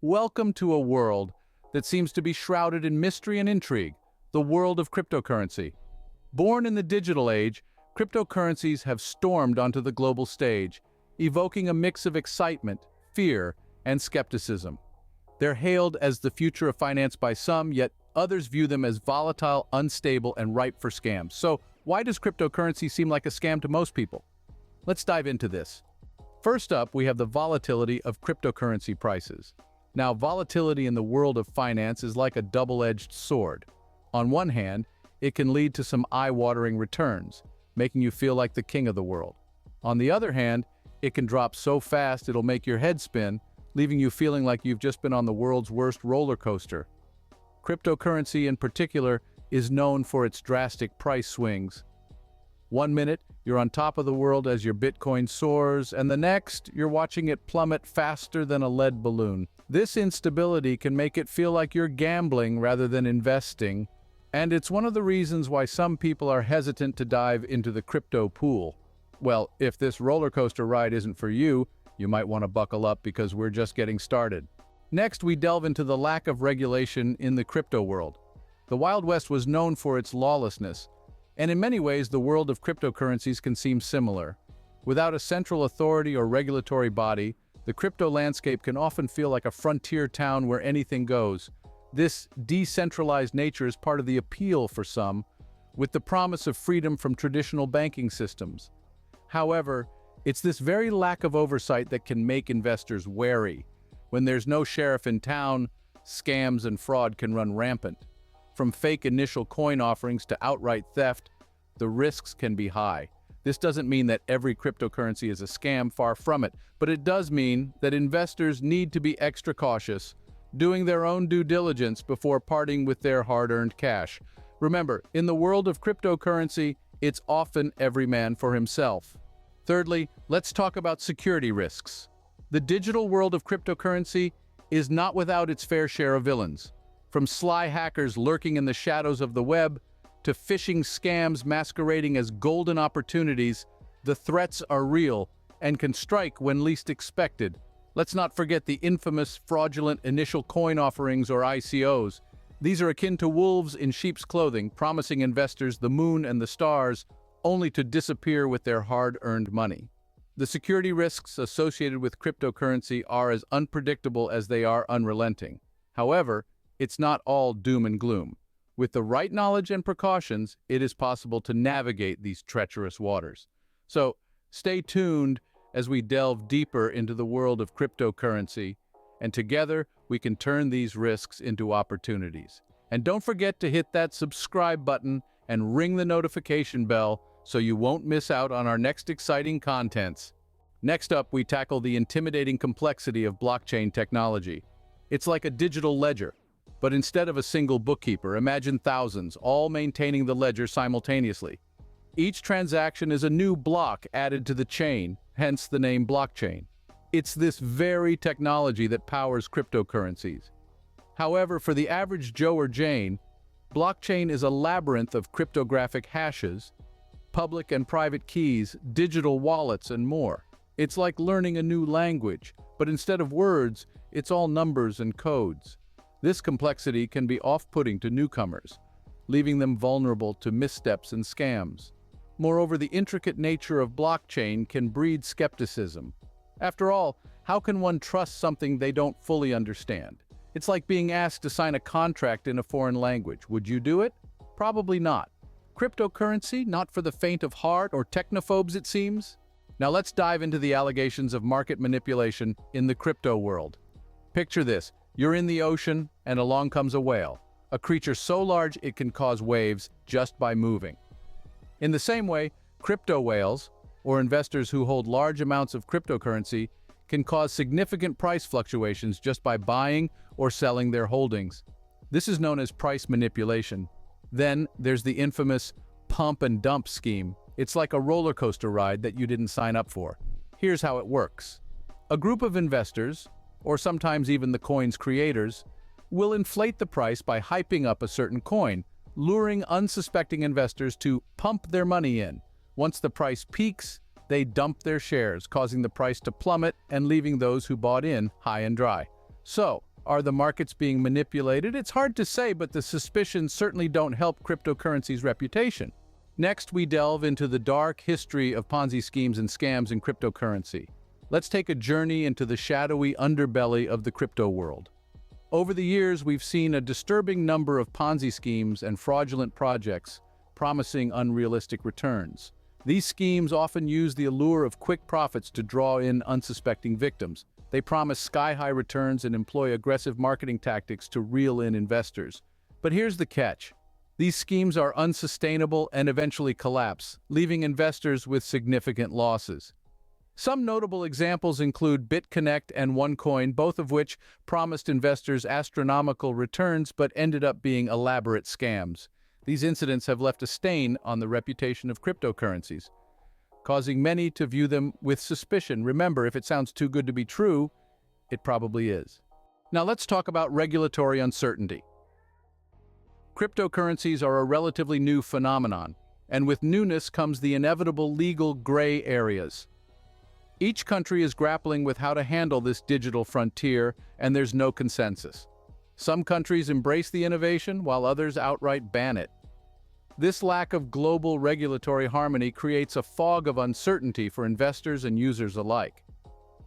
Welcome to a world that seems to be shrouded in mystery and intrigue, the world of cryptocurrency. Born in the digital age, cryptocurrencies have stormed onto the global stage, evoking a mix of excitement, fear, and skepticism. They're hailed as the future of finance by some, yet others view them as volatile, unstable, and ripe for scams. So, why does cryptocurrency seem like a scam to most people? Let's dive into this. First up, we have the volatility of cryptocurrency prices. Now, volatility in the world of finance is like a double-edged sword. On one hand, it can lead to some eye-watering returns, making you feel like the king of the world. On the other hand, it can drop so fast it'll make your head spin, leaving you feeling like you've just been on the world's worst roller coaster. Cryptocurrency in particular is known for its drastic price swings. One minute, you're on top of the world as your Bitcoin soars, and the next, you're watching it plummet faster than a lead balloon. This instability can make it feel like you're gambling rather than investing, and it's one of the reasons why some people are hesitant to dive into the crypto pool. Well, if this roller coaster ride isn't for you, you might want to buckle up because we're just getting started. Next, we delve into the lack of regulation in the crypto world. The Wild West was known for its lawlessness, and in many ways, the world of cryptocurrencies can seem similar. Without a central authority or regulatory body, the crypto landscape can often feel like a frontier town where anything goes. This decentralized nature is part of the appeal for some, with the promise of freedom from traditional banking systems. However, it's this very lack of oversight that can make investors wary. When there's no sheriff in town, scams and fraud can run rampant. From fake initial coin offerings to outright theft, the risks can be high. This doesn't mean that every cryptocurrency is a scam, far from it, but it does mean that investors need to be extra cautious, doing their own due diligence before parting with their hard-earned cash. Remember, in the world of cryptocurrency, it's often every man for himself. Thirdly, let's talk about security risks. The digital world of cryptocurrency is not without its fair share of villains. From sly hackers lurking in the shadows of the web, to phishing scams masquerading as golden opportunities, the threats are real and can strike when least expected. Let's not forget the infamous fraudulent initial coin offerings or ICOs. These are akin to wolves in sheep's clothing, promising investors the moon and the stars, only to disappear with their hard-earned money. The security risks associated with cryptocurrency are as unpredictable as they are unrelenting. However, it's not all doom and gloom. With the right knowledge and precautions, it is possible to navigate these treacherous waters. So, stay tuned as we delve deeper into the world of cryptocurrency, and together we can turn these risks into opportunities. And don't forget to hit that subscribe button and ring the notification bell so you won't miss out on our next exciting contents. Next up, we tackle the intimidating complexity of blockchain technology. It's like a digital ledger. But instead of a single bookkeeper, imagine thousands, all maintaining the ledger simultaneously. Each transaction is a new block added to the chain, hence the name blockchain. It's this very technology that powers cryptocurrencies. However, for the average Joe or Jane, blockchain is a labyrinth of cryptographic hashes, public and private keys, digital wallets, and more. It's like learning a new language, but instead of words, it's all numbers and codes. This complexity can be off-putting to newcomers, leaving them vulnerable to missteps and scams. Moreover, the intricate nature of blockchain can breed skepticism. After all, how can one trust something they don't fully understand? It's like being asked to sign a contract in a foreign language. Would you do it? Probably not. Cryptocurrency, not for the faint of heart or technophobes, it seems? Now let's dive into the allegations of market manipulation in the crypto world. Picture this. You're in the ocean, and along comes a whale, a creature so large it can cause waves just by moving. In the same way, crypto whales, or investors who hold large amounts of cryptocurrency, can cause significant price fluctuations just by buying or selling their holdings. This is known as price manipulation. Then there's the infamous pump and dump scheme. It's like a roller coaster ride that you didn't sign up for. Here's how it works. A group of investors, or sometimes even the coin's creators, will inflate the price by hyping up a certain coin, luring unsuspecting investors to pump their money in. Once the price peaks, they dump their shares, causing the price to plummet and leaving those who bought in high and dry. So, Are the markets being manipulated? It's hard to say, but the suspicions certainly don't help cryptocurrency's reputation. Next, we delve into the dark history of Ponzi schemes and scams in cryptocurrency. Let's take a journey into the shadowy underbelly of the crypto world. Over the years, we've seen a disturbing number of Ponzi schemes and fraudulent projects promising unrealistic returns. These schemes often use the allure of quick profits to draw in unsuspecting victims. They promise sky-high returns and employ aggressive marketing tactics to reel in investors. But here's the catch. These schemes are unsustainable and eventually collapse, leaving investors with significant losses. Some notable examples include BitConnect and OneCoin, both of which promised investors astronomical returns but ended up being elaborate scams. These incidents have left a stain on the reputation of cryptocurrencies, causing many to view them with suspicion. Remember, if it sounds too good to be true, it probably is. Now let's talk about regulatory uncertainty. Cryptocurrencies are a relatively new phenomenon, and with newness comes the inevitable legal gray areas. Each country is grappling with how to handle this digital frontier, and there's no consensus. Some countries embrace the innovation, while others outright ban it. This lack of global regulatory harmony creates a fog of uncertainty for investors and users alike.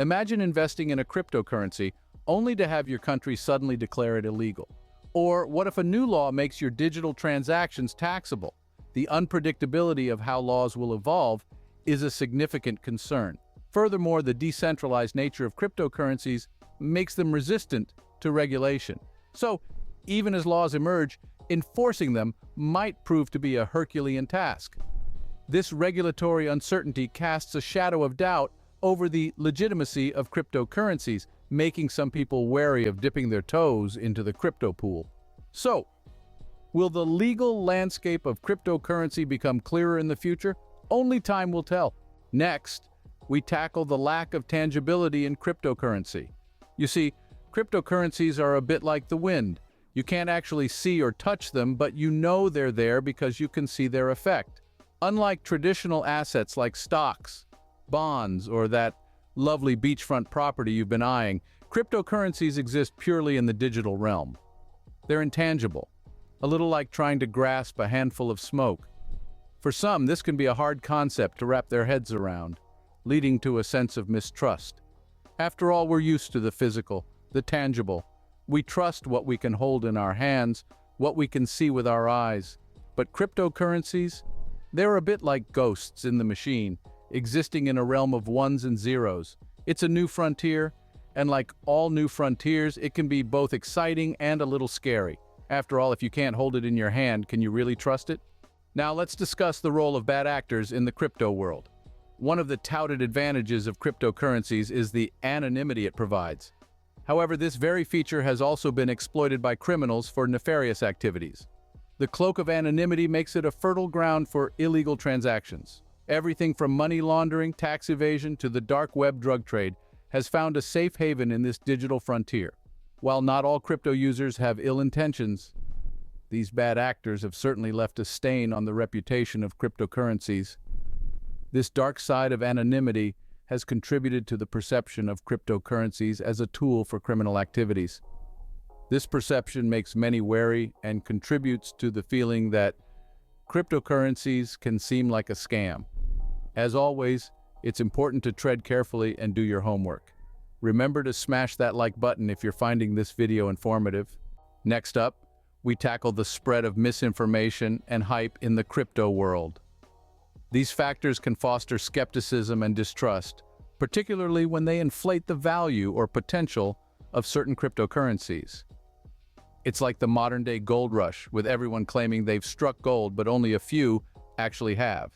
Imagine investing in a cryptocurrency only to have your country suddenly declare it illegal. Or what if a new law makes your digital transactions taxable? The unpredictability of how laws will evolve is a significant concern. Furthermore, the decentralized nature of cryptocurrencies makes them resistant to regulation. So, even as laws emerge, enforcing them might prove to be a Herculean task. This regulatory uncertainty casts a shadow of doubt over the legitimacy of cryptocurrencies, making some people wary of dipping their toes into the crypto pool. So, will the legal landscape of cryptocurrency become clearer in the future? Only time will tell. Next, we tackle the lack of tangibility in cryptocurrency. You see, cryptocurrencies are a bit like the wind. You can't actually see or touch them, but you know they're there because you can see their effect. Unlike traditional assets like stocks, bonds, or that lovely beachfront property you've been eyeing, cryptocurrencies exist purely in the digital realm. They're intangible, a little like trying to grasp a handful of smoke. For some, this can be a hard concept to wrap their heads around, leading to a sense of mistrust. After all, we're used to the physical, the tangible. We trust what we can hold in our hands, what we can see with our eyes. But cryptocurrencies? They're a bit like ghosts in the machine, existing in a realm of ones and zeros. It's a new frontier, and like all new frontiers, it can be both exciting and a little scary. After all, if you can't hold it in your hand, can you really trust it? Now let's discuss the role of bad actors in the crypto world. One of the touted advantages of cryptocurrencies is the anonymity it provides. However, this very feature has also been exploited by criminals for nefarious activities. The cloak of anonymity makes it a fertile ground for illegal transactions. Everything from money laundering, tax evasion, to the dark web drug trade has found a safe haven in this digital frontier. While not all crypto users have ill intentions, these bad actors have certainly left a stain on the reputation of cryptocurrencies. This dark side of anonymity has contributed to the perception of cryptocurrencies as a tool for criminal activities. This perception makes many wary and contributes to the feeling that cryptocurrencies can seem like a scam. As always, it's important to tread carefully and do your homework. Remember to smash that like button if you're finding this video informative. Next up, we tackle the spread of misinformation and hype in the crypto world. These factors can foster skepticism and distrust, particularly when they inflate the value or potential of certain cryptocurrencies. It's like the modern-day gold rush, with everyone claiming they've struck gold, but only a few actually have.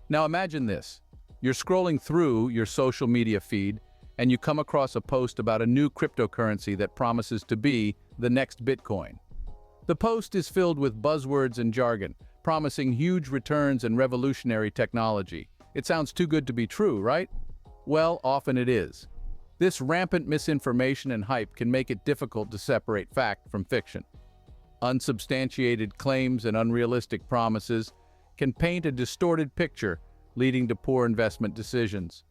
Now imagine this. You're scrolling through your social media feed, and you come across a post about a new cryptocurrency that promises to be the next Bitcoin. The post is filled with buzzwords and jargon, promising huge returns and revolutionary technology. It sounds too good to be true, right? Well, often it is. This rampant misinformation and hype can make it difficult to separate fact from fiction. Unsubstantiated claims and unrealistic promises can paint a distorted picture, leading to poor investment decisions.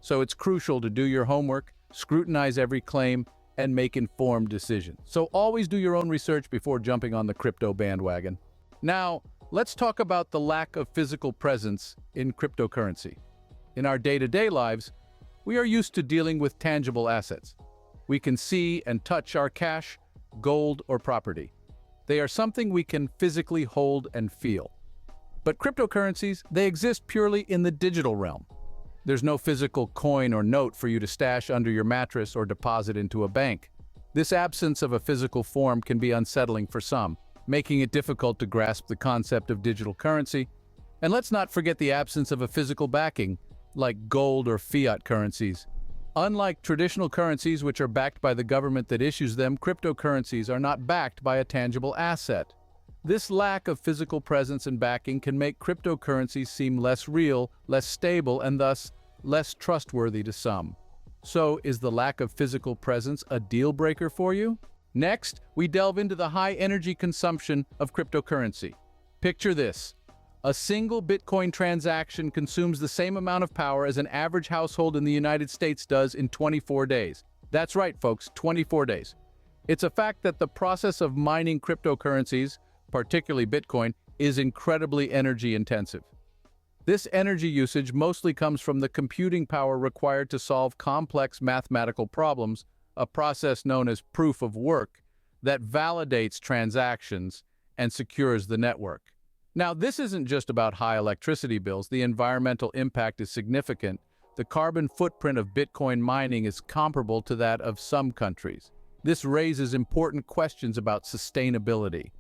So it's crucial to do your homework, scrutinize every claim, and make informed decisions. So always do your own research before jumping on the crypto bandwagon. Now, let's talk about the lack of physical presence in cryptocurrency. In our day-to-day lives, we are used to dealing with tangible assets. We can see and touch our cash, gold, or property. They are something we can physically hold and feel. But cryptocurrencies, they exist purely in the digital realm. There's no physical coin or note for you to stash under your mattress or deposit into a bank. This absence of a physical form can be unsettling for some, making it difficult to grasp the concept of digital currency. And let's not forget the absence of a physical backing, like gold or fiat currencies. Unlike traditional currencies which are backed by the government that issues them, cryptocurrencies are not backed by a tangible asset. This lack of physical presence and backing can make cryptocurrencies seem less real, less stable, and thus less trustworthy to some. So, is the lack of physical presence a deal breaker for you? Next, we delve into the high energy consumption of cryptocurrency. Picture this. A single Bitcoin transaction consumes the same amount of power as an average household in the United States does in 24 days. That's right, folks, 24 days. It's a fact that the process of mining cryptocurrencies, particularly Bitcoin, is incredibly energy intensive. This energy usage mostly comes from the computing power required to solve complex mathematical problems, a process known as proof of work that validates transactions and secures the network. Now, this isn't just about high electricity bills. The environmental impact is significant. The carbon footprint of Bitcoin mining is comparable to that of some countries. This raises important questions about sustainability.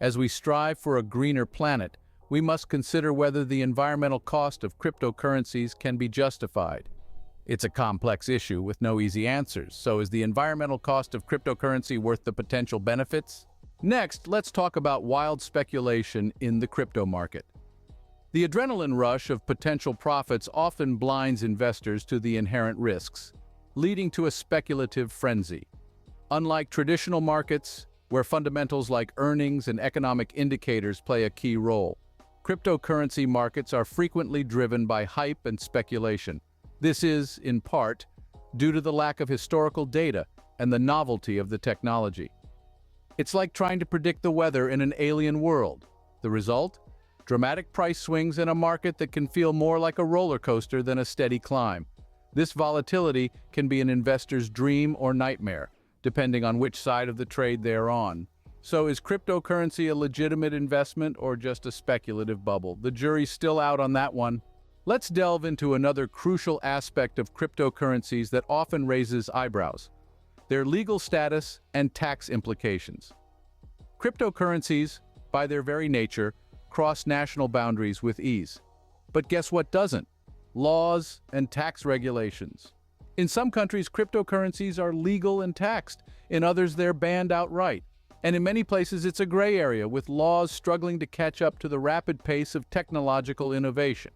As we strive for a greener planet, we must consider whether the environmental cost of cryptocurrencies can be justified. It's a complex issue with no easy answers, so is the environmental cost of cryptocurrency worth the potential benefits? Next, let's talk about wild speculation in the crypto market. The adrenaline rush of potential profits often blinds investors to the inherent risks, leading to a speculative frenzy. Unlike traditional markets, where fundamentals like earnings and economic indicators play a key role, cryptocurrency markets are frequently driven by hype and speculation. This is, in part, due to the lack of historical data and the novelty of the technology. It's like trying to predict the weather in an alien world. The result? Dramatic price swings in a market that can feel more like a roller coaster than a steady climb. This volatility can be an investor's dream or nightmare, depending on which side of the trade they're on. So is cryptocurrency a legitimate investment or just a speculative bubble? The jury's still out on that one. Let's delve into another crucial aspect of cryptocurrencies that often raises eyebrows: their legal status and tax implications. Cryptocurrencies, by their very nature, cross national boundaries with ease. But guess what doesn't? Laws and tax regulations. In some countries, cryptocurrencies are legal and taxed. In others, they're banned outright. And in many places, it's a gray area, with laws struggling to catch up to the rapid pace of technological innovation.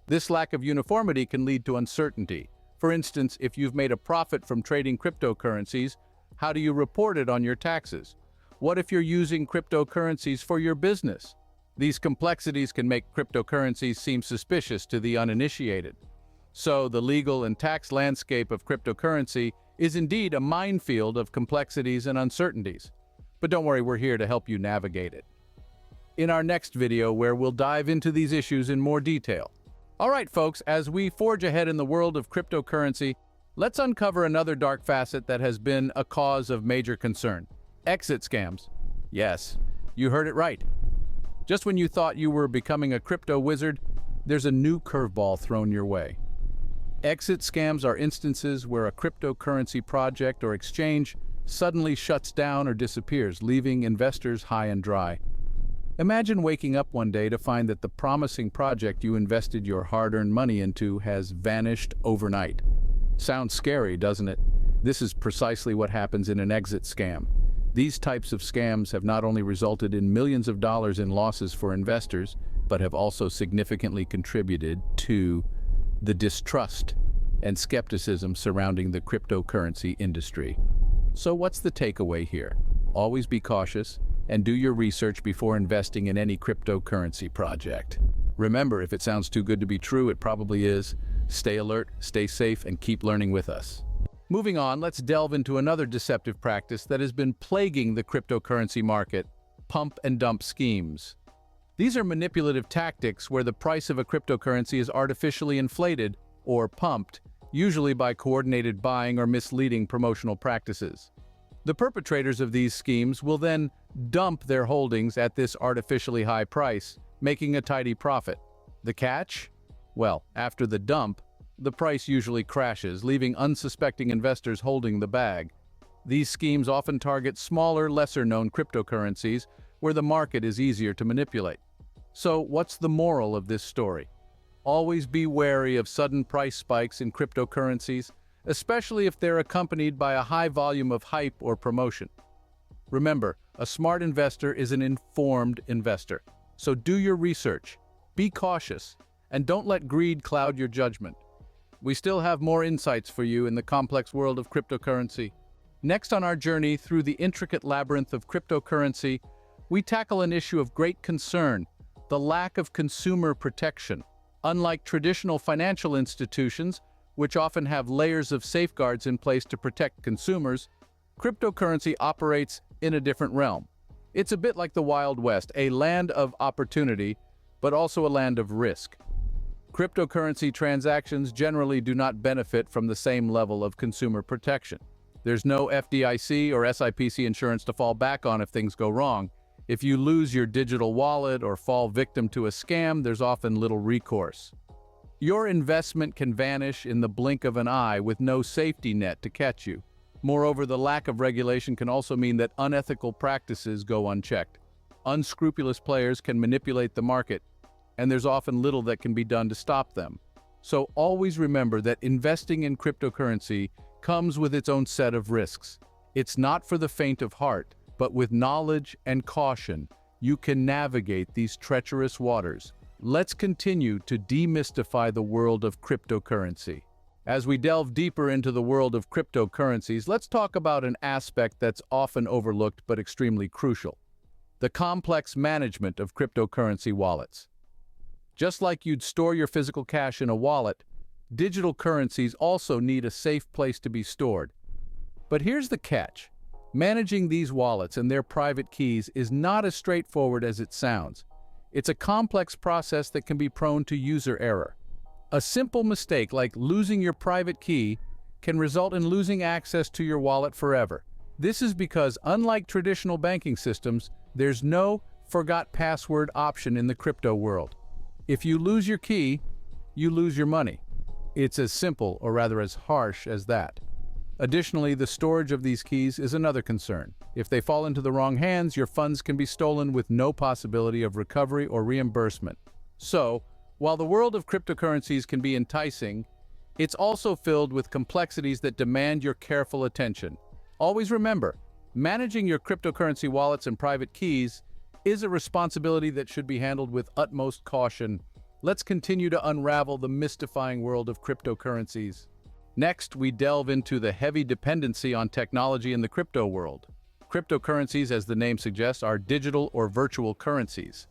This lack of uniformity can lead to uncertainty. For instance, if you've made a profit from trading cryptocurrencies, how do you report it on your taxes? What if you're using cryptocurrencies for your business? These complexities can make cryptocurrencies seem suspicious to the uninitiated. So, the legal and tax landscape of cryptocurrency is indeed a minefield of complexities and uncertainties. But don't worry, we're here to help you navigate it in our next video, where we'll dive into these issues in more detail. All right, folks, as we forge ahead in the world of cryptocurrency, let's uncover another dark facet that has been a cause of major concern: exit scams. Yes, you heard it right. Just when you thought you were becoming a crypto wizard, there's a new curveball thrown your way. Exit scams are instances where a cryptocurrency project or exchange suddenly shuts down or disappears, leaving investors high and dry. Imagine waking up one day to find that the promising project you invested your hard-earned money into has vanished overnight. Sounds scary, doesn't it? This is precisely what happens in an exit scam. These types of scams have not only resulted in millions of dollars in losses for investors, but have also significantly contributed to the distrust and skepticism surrounding the cryptocurrency industry. So what's the takeaway here? Always be cautious and do your research before investing in any cryptocurrency project. Remember, if it sounds too good to be true, it probably is. Stay alert, stay safe, and keep learning with us. Moving on, let's delve into another deceptive practice that has been plaguing the cryptocurrency market: pump and dump schemes. These are manipulative tactics where the price of a cryptocurrency is artificially inflated or pumped, usually by coordinated buying or misleading promotional practices. The perpetrators of these schemes will then dump their holdings at this artificially high price, making a tidy profit. The catch? Well, after the dump, the price usually crashes, leaving unsuspecting investors holding the bag. These schemes often target smaller, lesser-known cryptocurrencies where the market is easier to manipulate. So, what's the moral of this story? Always be wary of sudden price spikes in cryptocurrencies, especially if they're accompanied by a high volume of hype or promotion. Remember, a smart investor is an informed investor. So do your research, be cautious, and don't let greed cloud your judgment. We still have more insights for you in the complex world of cryptocurrency. Next on our journey through the intricate labyrinth of cryptocurrency, we tackle an issue of great concern: the lack of consumer protection. Unlike traditional financial institutions, which often have layers of safeguards in place to protect consumers, cryptocurrency operates in a different realm. It's a bit like the Wild West, a land of opportunity, but also a land of risk. Cryptocurrency transactions generally do not benefit from the same level of consumer protection. There's no FDIC or SIPC insurance to fall back on if things go wrong. If you lose your digital wallet or fall victim to a scam, there's often little recourse. Your investment can vanish in the blink of an eye with no safety net to catch you. Moreover, the lack of regulation can also mean that unethical practices go unchecked. Unscrupulous players can manipulate the market, and there's often little that can be done to stop them. So always remember that investing in cryptocurrency comes with its own set of risks. It's not for the faint of heart, but with knowledge and caution, you can navigate these treacherous waters. Let's continue to demystify the world of cryptocurrency. As we delve deeper into the world of cryptocurrencies, let's talk about an aspect that's often overlooked but extremely crucial: the complex management of cryptocurrency wallets. Just like you'd store your physical cash in a wallet, digital currencies also need a safe place to be stored. But here's the catch: managing these wallets and their private keys is not as straightforward as it sounds. It's a complex process that can be prone to user error. A simple mistake like losing your private key can result in losing access to your wallet forever. This is because, unlike traditional banking systems, there's no forgot password option in the crypto world. If you lose your key, you lose your money. It's as simple, or rather as harsh, as that. Additionally, the storage of these keys is another concern. If they fall into the wrong hands, your funds can be stolen with no possibility of recovery or reimbursement. So, while the world of cryptocurrencies can be enticing, it's also filled with complexities that demand your careful attention. Always remember, managing your cryptocurrency wallets and private keys is a responsibility that should be handled with utmost caution. Let's continue to unravel the mystifying world of cryptocurrencies. Next, we delve into the heavy dependency on technology in the crypto world. Cryptocurrencies, as the name suggests, are digital or virtual currencies.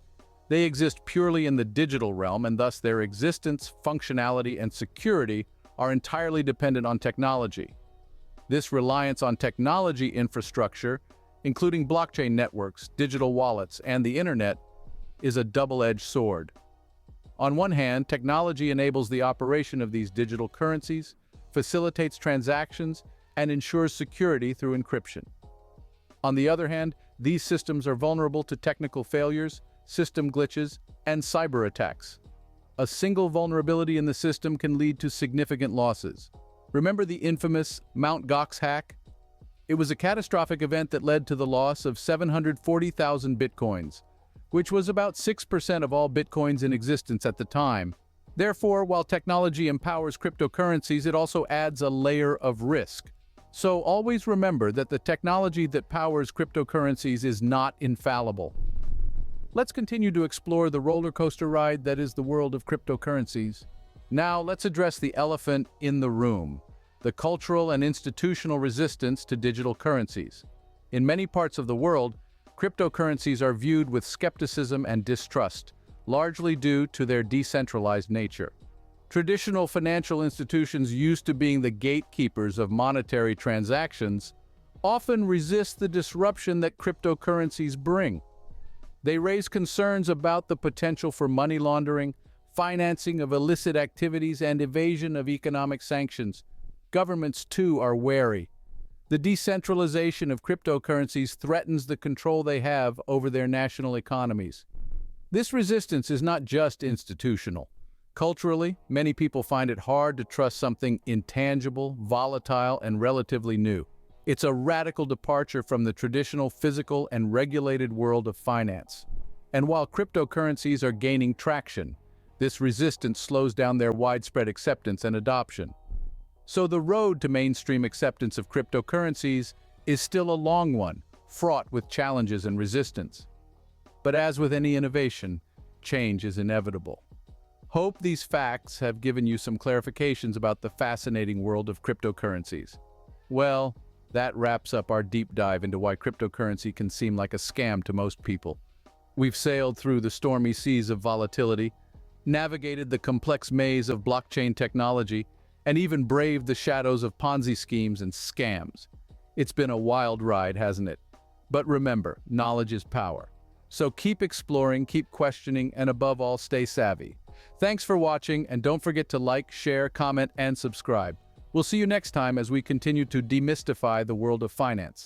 They exist purely in the digital realm, and thus their existence, functionality, and security are entirely dependent on technology. This reliance on technology infrastructure, including blockchain networks, digital wallets, and the internet, is a double-edged sword. On one hand, technology enables the operation of these digital currencies, facilitates transactions, and ensures security through encryption. On the other hand, these systems are vulnerable to technical failures, system glitches, and cyber attacks. A single vulnerability in the system can lead to significant losses. Remember the infamous Mt. Gox hack? It was a catastrophic event that led to the loss of 740,000 bitcoins, which was about 6% of all bitcoins in existence at the time. Therefore, while technology empowers cryptocurrencies, it also adds a layer of risk. So always remember that the technology that powers cryptocurrencies is not infallible. Let's continue to explore the roller coaster ride that is the world of cryptocurrencies. Now, let's address the elephant in the room: the cultural and institutional resistance to digital currencies. In many parts of the world, cryptocurrencies are viewed with skepticism and distrust, largely due to their decentralized nature. Traditional financial institutions used to being the gatekeepers of monetary transactions often resist the disruption that cryptocurrencies bring. They raise concerns about the potential for money laundering, financing of illicit activities, and evasion of economic sanctions. Governments, too, are wary. The decentralization of cryptocurrencies threatens the control they have over their national economies. This resistance is not just institutional. Culturally, many people find it hard to trust something intangible, volatile, and relatively new. It's a radical departure from the traditional physical and regulated world of finance. And while cryptocurrencies are gaining traction, this resistance slows down their widespread acceptance and adoption. So the road to mainstream acceptance of cryptocurrencies is still a long one, fraught with challenges and resistance. But as with any innovation, change is inevitable. Hope these facts have given you some clarifications about the fascinating world of cryptocurrencies. Well, that wraps up our deep dive into why cryptocurrency can seem like a scam to most people. We've sailed through the stormy seas of volatility, navigated the complex maze of blockchain technology, and even braved the shadows of Ponzi schemes and scams. It's been a wild ride, hasn't it? But remember, knowledge is power. So keep exploring, keep questioning, and above all, stay savvy. Thanks for watching, and don't forget to like, share, comment, and subscribe. We'll see you next time as we continue to demystify the world of finance.